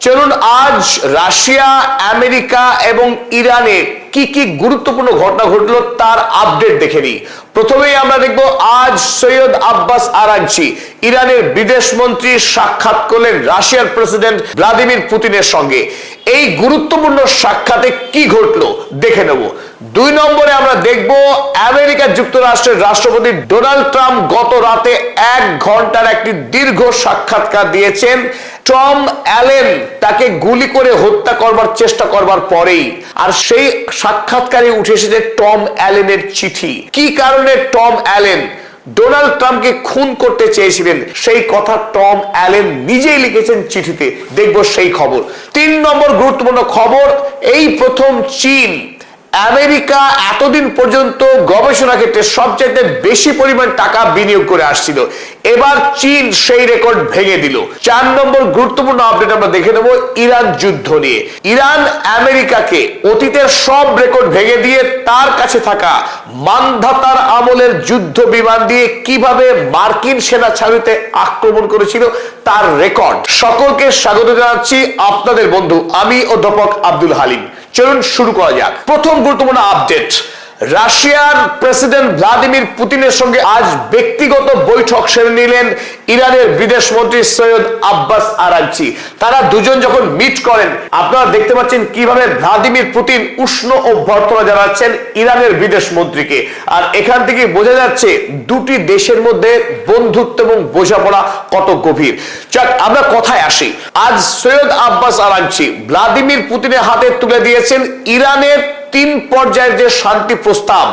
চলুন আজ Russia, America এবং ইরানে কি কি গুরুত্বপূর্ণ ঘটনা ঘটলো তার আপডেট দেখে নিই। প্রথমেই আমরা দেখব আজ সৈয়দ আব্বাস আরাগচি ইরানের বিদেশ মন্ত্রী সাক্ষাৎ করলেন রাশিয়ার প্রেসিডেন্ট ভ্লাদিমির পুতিনের সঙ্গে। এই গুরুত্বপূর্ণ সাক্ষাতে কি ঘটলো দেখে নেব। 2 নম্বরে আমরা দেখব আমেরিকা যুক্তরাষ্ট্রের রাষ্ট্রপতি ডোনাল্ড ট্রাম্প গত রাতে 1 ঘন্টার একটি দীর্ঘ সাক্ষাৎকার দিয়েছেন। টম অ্যালেন তাকে গুলি করে হত্যা করবার চেষ্টা করবার পরেই, আর সেই সাক্ষাৎকারে উঠে এসেছে টম অ্যালেনের চিঠি। কি কারণে টম অ্যালেন ডোনাল্ড ট্রাম্পকে খুন করতে চেয়েছিলেন সেই কথা টম অ্যালেন নিজেই লিখেছেন চিঠিতে। দেখব সেই খবর। 3 নম্বর গুরুত্বপূর্ণ খবর, এই প্রথম চীন আমেরিকা এতদিন পর্যন্ত গবেষণা ক্ষেত্রে সবচেয়ে বেশি পরিমাণ টাকা বিনিয়োগ করে আসছিল, এবার চীন সেই রেকর্ড ভেঙে দিল। 4 নম্বর গুরুত্বপূর্ণ আপডেট আমরা দেখে নেব ইরান যুদ্ধ নিয়ে। ইরান আমেরিকাকে অতীতের সব রেকর্ড ভেঙে দিয়ে তার কাছে থাকা মানধাতার আমলের যুদ্ধ বিমান দিয়ে কিভাবে মার্কিন সেনা ছাউনিতে আক্রমণ করেছিল তার রেকর্ড। সকলকে স্বাগত জানাচ্ছি, আপনাদের বন্ধু আমি অধ্যাপক আব্দুল হালিম। চলুন শুরু করা যাক। প্রথম গুরুত্বপূর্ণ আপডেট, রাশিয়ার প্রেসিডেন্ট ভ্লাদিমির পুতিনের সঙ্গে আজ ব্যক্তিগত বৈঠক সেরে নিলেন ইরানের বিদেশ মন্ত্রী সৈয়দ আব্বাস আরাগচি। তারা দুজন যখন মিট করেন, আপনারা দেখতে পাচ্ছেন কিভাবে ভ্লাদিমির পুতিন উষ্ণ অভ্যর্থনা জানাচ্ছেন ইরানের বিদেশ মন্ত্রীকে। আর এখান থেকে বোঝা যাচ্ছে দুটি দেশের মধ্যে বন্ধুত্ব এবং বোঝাপড়া কত গভীর। যাক, আমরা কথায় আসি। আজ সৈয়দ আব্বাস আরাগচি ভ্লাদিমির পুতিনের হাতে তুলে দিয়েছেন ইরানের 3 পর্যায়ের যে শান্তি প্রস্তাব।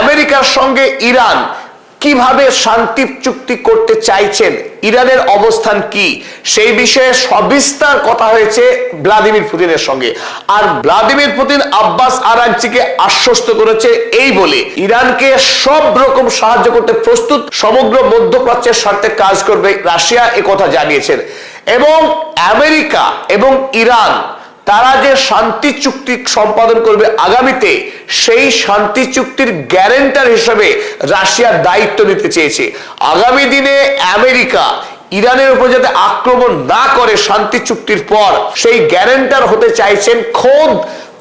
আমেরিকার সঙ্গে ইরান কিভাবে শান্তি চুক্তি করতে চাইছেন, ইরানের অবস্থান কি, সেই বিষয়ে সবিস্তার কথা হয়েছে ভ্লাদিমির পুতিনের সঙ্গে। আর ভ্লাদিমির পুতিন আব্বাস আরাগচিকে আশ্বস্ত করেছে এই বলে ইরানকে সব রকম সাহায্য করতে প্রস্তুত, সমগ্র মধ্যপ্রাচ্যের স্বার্থে কাজ করবে রাশিয়া, একথা জানিয়েছেন। এবং আমেরিকা এবং ইরান তারা যে শান্তি চুক্তি সম্পাদন করবে আগামীতে, সেই শান্তি চুক্তির গ্যারান্টার হিসেবে রাশিয়ার দায়িত্ব নিতে চেয়েছে। আগামী দিনে আমেরিকা ইরানের উপর যাতে আক্রমণ না করে শান্তি চুক্তির পর, সেই গ্যারান্টার হতে চাইছেন খোদ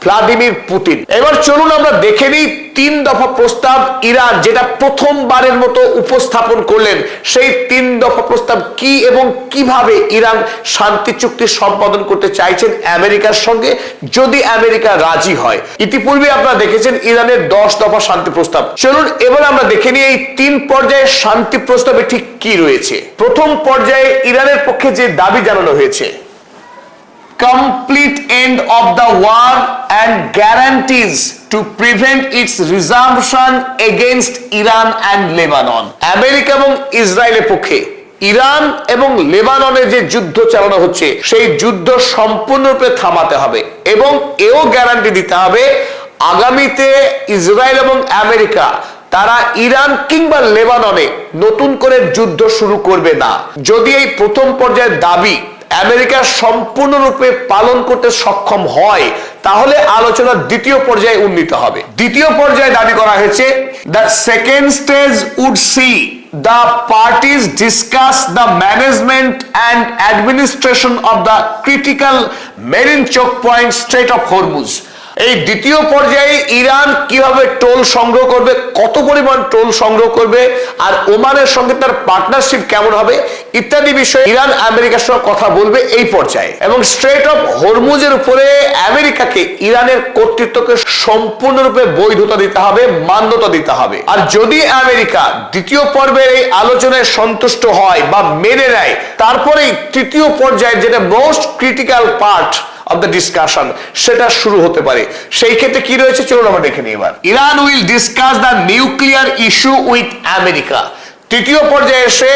ভ্লাদিমির পুতিন। এবার চলুন আমরা দেখে নিই 3 দফা প্রস্তাব ইরান যেটা প্রথমবারের মতো উপস্থাপন করলেন, সেই 3 দফা প্রস্তাব কি এবং কিভাবে ইরান শান্তি চুক্তি সম্পাদন করতে চাইছেন আমেরিকার সঙ্গে, যদি আমেরিকা রাজি হয়। ইতিপূর্বে আপনারা দেখেছেন ইরানের 10 দফা শান্তি প্রস্তাব। চলুন এবার আমরা দেখে নিই এই 3 পর্যায়ের শান্তি প্রস্তাবে ঠিক কি রয়েছে। প্রথম পর্যায়ে ইরানের পক্ষে যে দাবি জানানো হয়েছে, complete end of the war and guarantees to prevent its resumption against Iran and Lebanon। America এবং ইসরায়েলের পক্ষে ইরান এবং লেবাননে যে যুদ্ধ চালানো হচ্ছে, সেই যুদ্ধ সম্পূর্ণরূপে থামাতে হবে এবং এও গ্যারান্টি দিতে হবে আগামীতে ইসরায়েল এবং আমেরিকা তারা ইরান কিংবা লেবাননে নতুন করে যুদ্ধ শুরু করবে না। যদি এই প্রথম পর্যায়ের দাবি আমেরিকা সম্পূর্ণরূপে পালন করতে সক্ষম হয়, তাহলে আলোচনার দ্বিতীয় পর্যায়ে উন্নীত হবে। দ্বিতীয় পর্যায়ে দাবি করা হয়েছে, the second stage would see the parties discuss the management and administration of the critical marine choke point Strait of Hormuz। এই দ্বিতীয় পর্যায়ে ইরান কিভাবে টোল সংগ্রহ করবে, কত পরিমাণ টোল সংগ্রহ করবে, আর ওমানের সঙ্গে তার পার্টনারশিপ কেমন হবে ইত্যাদি বিষয়ে ইরান আমেরিকার সঙ্গে কথা বলবে এই পর্যায়ে। এবং স্ট্রেট অফ হরমুজের উপরে আমেরিকাকে ইরানের কর্তৃত্বকে সম্পূর্ণরূপে বৈধতা দিতে হবে, মান্যতা দিতে হবে। আর যদি আমেরিকা দ্বিতীয় পর্বের এই আলোচনায় সন্তুষ্ট হয় বা মেনে নেয়, তারপরেই তৃতীয় পর্যায়ে যেটা most critical part of the discussion সেটা শুরু হতে পারে। সেই ক্ষেত্রে কি রয়েছে চলুন আমরা দেখে নিই। এবার Iran will discuss the nuclear issue with America. তৃতীয় পর্যায়ে এসে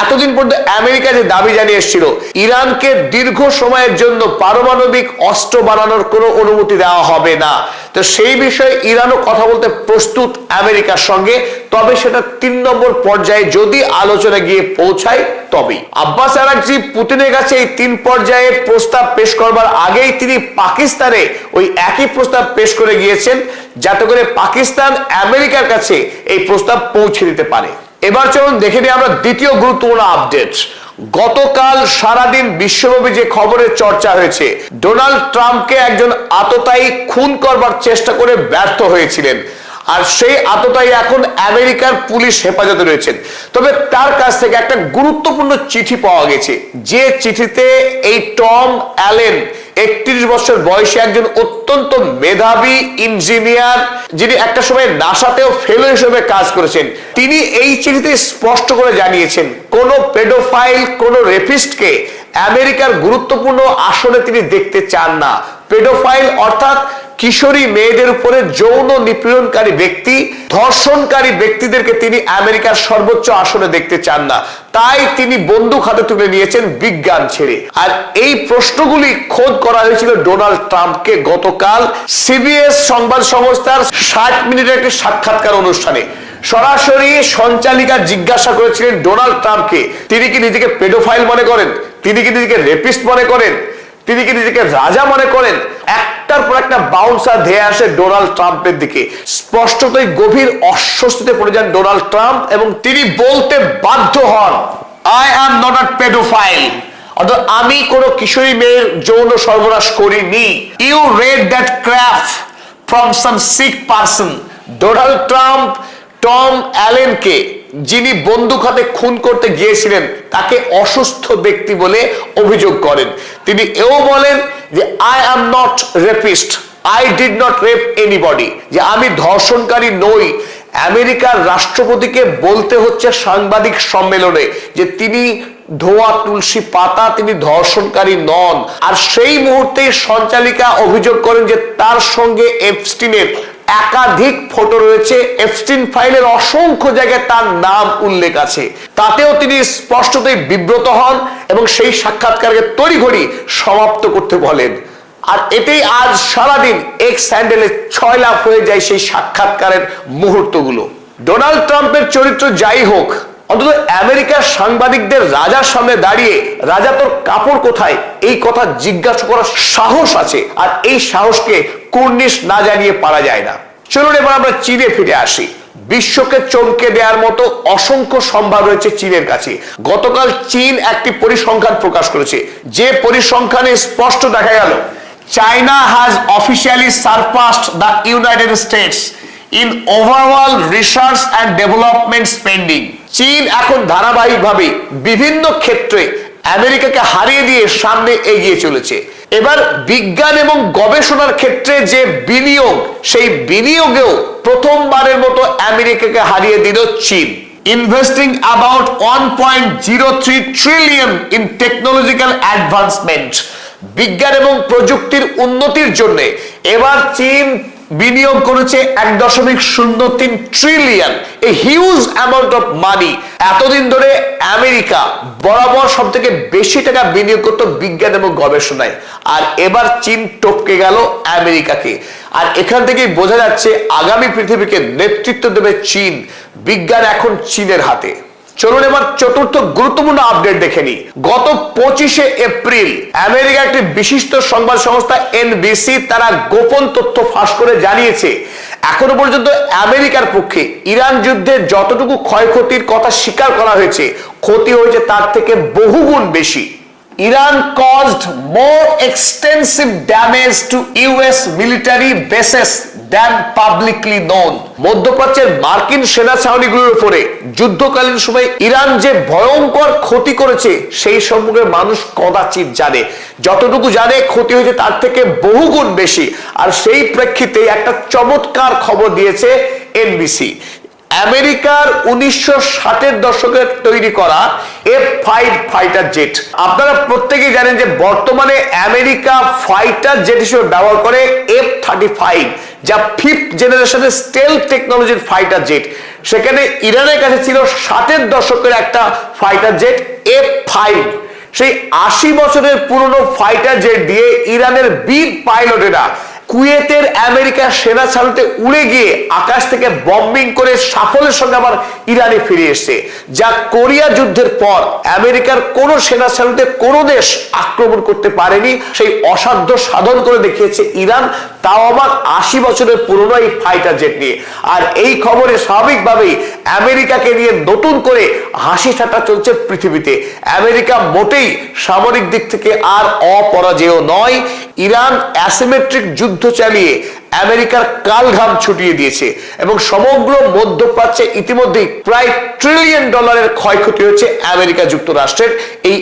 এতদিন পর্যন্ত আমেরিকা যে দাবি জানিয়ে এসেছিল ইরানকে দীর্ঘ সময়ের জন্য পারমাণবিক অস্ত্র বানানোর কোনো অনুমতি দেওয়া হবে না, তো সেই বিষয়ে ইরানও কথা বলতে প্রস্তুত আমেরিকার সঙ্গে। তবে সেটা 3 নম্বর পর্যায়ে যদি আলোচনা গিয়ে পৌঁছায় তবেই। আব্বাস আরাগচি পুতিনের কাছে এই 3 পর্যায়ের প্রস্তাব পেশ করবার আগেই তিনি পাকিস্তানে ওই একই প্রস্তাব পেশ করে গিয়েছেন, যাতে করে পাকিস্তান আমেরিকার কাছে এই প্রস্তাব পৌঁছে দিতে পারে। এবার চলুন দেখে নিই আমরা দ্বিতীয় গুরুত্বপূর্ণ আপডেট। গতকাল সারাদিন বিশ্বব্যাপী যে খবরের চর্চা হয়েছে, ডোনাল্ড ট্রাম্পকে একজন আততায়ী খুন করবার চেষ্টা করে ব্যর্থ হয়েছিলেন, আর সেই আততায়ী এখন আমেরিকার পুলিশ হেফাজতে রয়েছেন। তবে তার কাছ থেকে একটা গুরুত্বপূর্ণ চিঠি পাওয়া গেছে, যে চিঠিতে এই টম অ্যালেন 31 বছর বয়সী একজন অত্যন্ত মেধাবী ইঞ্জিনিয়ার, যিনি একটা সময় নাসাতেও ফেলো হিসেবে কাজ করেছেন, তিনি এই চিঠিতে স্পষ্ট করে জানিয়েছেন কোন পেডোফাইল, কোন রেপিস্টকে আমেরিকার গুরুত্বপূর্ণ আসনে তিনি দেখতে চান না। পেডোফাইল অর্থাৎ কিশোরী মেয়েদের উপরে যৌন নিপীড়নকারী ব্যক্তি, ধর্ষণকারী ব্যক্তিদেরকে তিনি আমেরিকার সর্বোচ্চ আসনে দেখতে চান না। তাই তিনি বন্দুক হাতে তুলে নিয়েছেন বিজ্ঞান ছেড়ে। আর এই প্রশ্নগুলি খোদ করা হয়েছিল ডোনাল্ড ট্রাম্পকে গতকাল সিবিএস সংবাদ সংস্থার 60 মিনিটের একটি সাক্ষাৎকার অনুষ্ঠানে। সরাসরি সঞ্চালিকা জিজ্ঞাসা করেছিলেন ডোনাল্ড ট্রাম্পকে, তিনি কি নিজেকে পেডোফাইল মনে করেন, তিনি কি নিজেকে রেপিস্ট মনে করেন, তিনি কি নিজেকে রাজা মনে করেন। একটার পর একটা বাউন্সার ধেয়ে আসে ডোনাল্ড ট্রাম্পের দিকে। স্পষ্টতই গভীর অস্বস্তিতে পড়ে যান ডোনাল্ড ট্রাম্প এবং তিনি বলতে বাধ্য হন, I am not a paedophile, অর্থাৎ আমি কোন কিশোরী মেয়ের যৌন সর্বনাশ করিনি। You read that crap from some sick person. Donald Trump Tom অ্যালেনকে, যিনি বন্দুক হাতে খুন করতে গিয়েছিলেন, তাকে অসুস্থ ব্যক্তি বলে অভিযোগ করেন। তিনি এও বলেন যে I am not rapist, I did not rape anybody, যে আমি ধর্ষণকারী নই। আমেরিকার রাষ্ট্রপতিকে বলতে হচ্ছে সাংবাদিক সম্মেলনে যে তিনি ধোয়া তুলসী পাতা, তিনি ধর্ষণকারী নন। আর সেই মুহূর্তেই সঞ্চালিকা অভিযোগ করেন যে তার সঙ্গে এপস্টিনের একাধিক ফটো রয়েছে, এপস্টিন ফাইলের অসংখ্য জায়গায় তার নাম উল্লেখ আছে। তাতেও তিনি স্পষ্টতই বিব্রত হন এবং সেই সাক্ষাৎকারকে তড়িঘড়ি সমাপ্ত করতে বলেন। আর এতেই আজ সারাদিন এক্স হ্যান্ডেলে 6 লাখ হয়ে যায় সেই সাক্ষাৎকারের মুহূর্তগুলো। ডোনাল্ড ট্রাম্পের চরিত্র যাই হোক, অন্তত আমেরিকার সাংবাদিকদের রাজার সামনে দাঁড়িয়ে রাজা তোর কাপড় কোথায় এই কথা জিজ্ঞাসা করার সাহস আছে, আর এই সাহসকে কুর্নিশ না জানিয়ে পারা যায় না। চলুন এবার আমরা চীনে ফিরে আসি। বিশ্বকে চমকে দেওয়ার মতো অসংখ্য সম্ভার রয়েছে চীনের কাছে। গতকাল চীন একটি পরিসংখ্যান প্রকাশ করেছে, যে পরিসংখ্যানে স্পষ্ট দেখা গেল China has officially surpassed the United States in overall research and development spending. চীন এখন ধারাবাহিকভাবে বিভিন্ন ক্ষেত্রে আমেরিকাকে হারিয়ে দিয়ে সামনে এগিয়ে চলেছে। এবার বিজ্ঞান এবং গবেষণার ক্ষেত্রে যে বিনিয়োগ, সেই বিনিয়োগেও প্রথমবারের মতো আমেরিকাকে হারিয়ে দিল চীন। Investing about 1.03 trillion in technological advancement. বিজ্ঞান এবং প্রযুক্তির উন্নতির জন্য এবার চীন বিনিয়োগ করেছে 1.03 trillion, a huge amount of money. এতদিন ধরে আমেরিকা বরাবর সব থেকে বেশি টাকা বিনিয়োগ করত বিজ্ঞান এবং গবেষণায়, আর এবার চীন টপকে গেল আমেরিকাকে। আর এখান থেকেই বোঝা যাচ্ছে আগামী পৃথিবীকে নেতৃত্ব দেবে চীন। বিজ্ঞান এখন চীনের হাতে। চলুন এবার চতুর্থ গুরুত্বপূর্ণ আপডেট দেখে নিই। গত 25শে এপ্রিল আমেরিকা একটি বিশিষ্ট সংবাদ সংস্থা এনবিসি তারা গোপন তথ্য ফাঁস করে জানিয়েছে এখনো পর্যন্ত আমেরিকার পক্ষে ইরান যুদ্ধে যতটুকু ক্ষয়ক্ষতির কথা স্বীকার করা হয়েছে, ক্ষতি হয়েছে তার থেকে বহুগুণ বেশি। Iran caused more extensive damage to US military bases than publicly known. মধ্যপ্রাচ্যের মার্কিন সেনা ছাউনিগুলোর উপরে যুদ্ধকালীন সময় ইরান যে ভয়ঙ্কর ক্ষতি করেছে সেই সম্পর্কে মানুষ কদাচিৎ জানে। যতটুকু জানে ক্ষতি হয়েছে তার থেকে বহুগুণ বেশি। আর সেই প্রেক্ষিতে একটা চমৎকার খবর দিয়েছে এনবিসি। আমেরিকার 1960-এর দশকে তৈরি করা F-5 ফাইটার জেট, আপনারা প্রত্যেকেই জানেন যে বর্তমানে আমেরিকা ফাইটার জেট হিসেবে ব্যবহার করে F-35, যা 5th জেনারেশনের স্টেলথ টেকনোলজির ফাইটার জেট। সেখানে ইরানের কাছে ছিল 60-এর দশকের একটা ফাইটার জেট F-5। সেই 80 বছরের পুরনো ফাইটার জেট দিয়ে ইরানের বীর পাইলটেরা কুয়েতের আমেরিকার সেনা ছাউনিতে উড়ে গিয়ে আকাশ থেকে বম্বিং করে সাফল্যের সঙ্গে আবার ইরানে ফিরে এসেছে, যা কোরিয়া যুদ্ধের পর আমেরিকার কোন সেনা ছাউনিতে কোনো দেশ আক্রমণ করতে পারেনি সেই অসাধ্য সাধন করে দেখিয়েছে ইরান, তাও আবার 80 বছরের পুরনো এই ফাইটার জেট নিয়ে। আর এই খবরে স্বাভাবিকভাবেই আমেরিকাকে নিয়ে নতুন করে হাসি ঠাট্টা চলছে পৃথিবীতে। আমেরিকা মোটেই সামরিক দিক থেকে আর অপরাজেয় নয়। ইরান অ্যাসিমেট্রিক যুদ্ধ চালিয়ে আমেরিকার কালঘাম ছুটিয়ে দিয়েছে এবং সমগ্র মধ্যপ্রাচ্যে ইতিমধ্যেই প্রায় $1 ট্রিলিয়ন ক্ষয়ক্ষতি হয়েছে আমেরিকা যুক্তরাষ্ট্রের এই